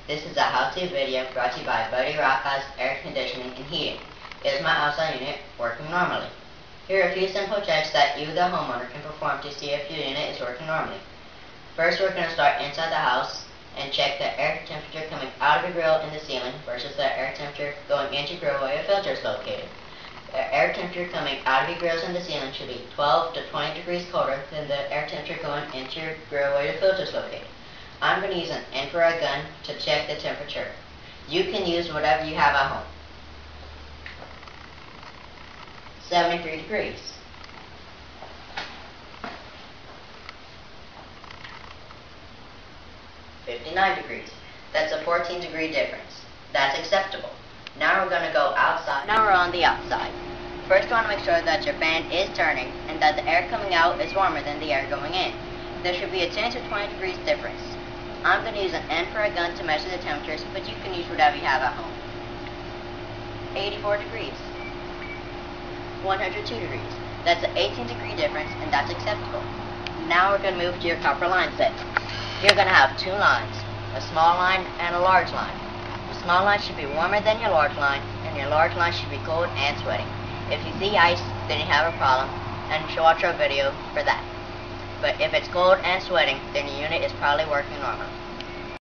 This is a how-to video brought to you by Buddy Rockhouse Air Conditioning and Heating. Is my outside unit working normally? Here are a few simple checks that you, the homeowner, can perform to see if your unit is working normally. First, we're going to start inside the house and check the air temperature coming out of the grill in the ceiling versus the air temperature going into your grill where your filter is located. The air temperature coming out of your grills in the ceiling should be 12 to 20 degrees colder than the air temperature going into your grill where your filter is located. I'm going to use an infrared gun to check the temperature. You can use whatever you have at home. 73 degrees. 59 degrees. That's a 14-degree difference. That's acceptable. Now we're going to go outside. Now we're on the outside. First, you want to make sure that your fan is turning and that the air coming out is warmer than the air going in. There should be a 10 to 20 degrees difference. I'm going to use an infrared gun to measure the temperatures, but you can use whatever you have at home. 84 degrees. 102 degrees. That's an 18-degree difference, and that's acceptable. Now we're going to move to your copper line set. You're going to have two lines, a small line and a large line. The small line should be warmer than your large line, and your large line should be cold and sweating. If you see ice, then you have a problem, and you should watch our video for that. But if it's cold and sweating, then your unit is probably working normal.